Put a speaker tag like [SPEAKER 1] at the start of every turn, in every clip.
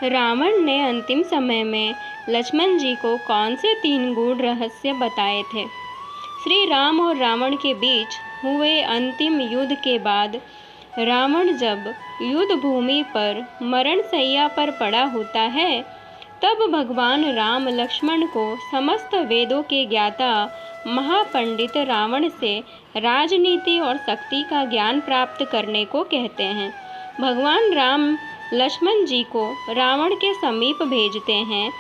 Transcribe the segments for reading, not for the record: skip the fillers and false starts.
[SPEAKER 1] रावण ने अंतिम समय में लक्ष्मण जी को कौन से 3 गूढ़ रहस्य बताए थे? श्री राम और रावण के बीच हुए अंतिम युद्ध के बाद रावण जब युद्ध भूमि पर मरणशैया पर पड़ा होता है, तब भगवान राम लक्ष्मण को समस्त वेदों के ज्ञाता महापंडित रावण से राजनीति और शक्ति का ज्ञान प्राप्त करने को कहते हैं। भगवान राम लक्ष्मण जी को रावण के समीप भेजते हैं,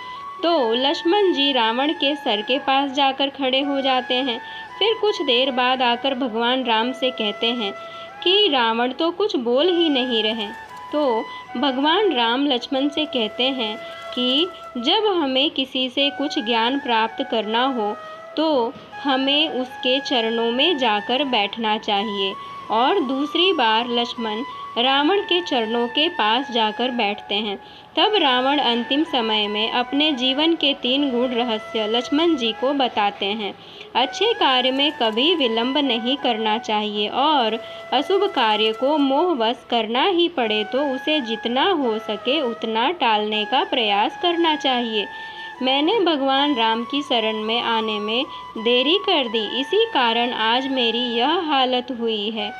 [SPEAKER 1] तो लक्ष्मण जी रावण के सर के पास जाकर खड़े हो जाते हैं। फिर कुछ देर बाद आकर भगवान राम से कहते हैं कि रावण तो कुछ बोल ही नहीं रहे। तो भगवान राम लक्ष्मण से कहते हैं कि जब हमें किसी से कुछ ज्ञान प्राप्त करना हो तो हमें उसके चरणों में जाकर बैठना चाहिए। और दूसरी बार लक्ष्मण रावण के चरणों के पास जाकर बैठते हैं। तब रावण अंतिम समय में अपने जीवन के 3 गूढ़ रहस्य लक्ष्मण जी को बताते हैं। अच्छे कार्य में कभी विलंब नहीं करना चाहिए और अशुभ कार्य को मोहवश करना ही पड़े तो उसे जितना हो सके उतना टालने का प्रयास करना चाहिए। मैंने भगवान राम की शरण में आने में देरी कर दी, इसी कारण आज मेरी यह हालत हुई है।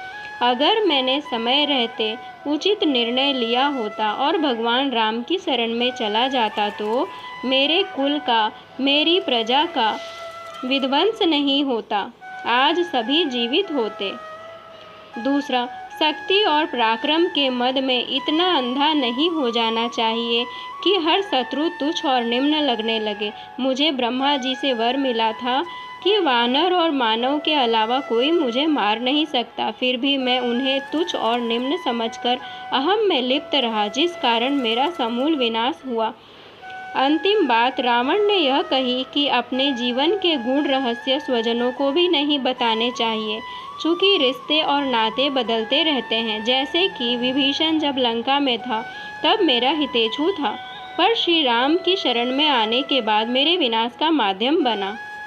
[SPEAKER 1] अगर मैंने समय रहते उचित निर्णय लिया होता और भगवान राम की शरण में चला जाता तो मेरे कुल का, मेरी प्रजा का विध्वंस नहीं होता, आज सभी जीवित होते। दूसरा, शक्ति और पराक्रम के मद में इतना अंधा नहीं हो जाना चाहिए कि हर शत्रु तुच्छ और निम्न लगने लगे। मुझे ब्रह्मा जी से वर मिला था कि वानर और मानव के अलावा कोई मुझे मार नहीं सकता, फिर भी मैं उन्हें तुच्छ और निम्न समझकर अहम में लिप्त रहा, जिस कारण मेरा समूल विनाश हुआ। अंतिम बात रावण ने यह कही कि अपने जीवन के गूढ़ रहस्य स्वजनों को भी नहीं बताने चाहिए, चूँकि रिश्ते और नाते बदलते रहते हैं। जैसे कि विभीषण जब लंका में था तब मेरा हितैषी था, पर श्री राम की शरण में आने के बाद मेरे विनाश का माध्यम बना।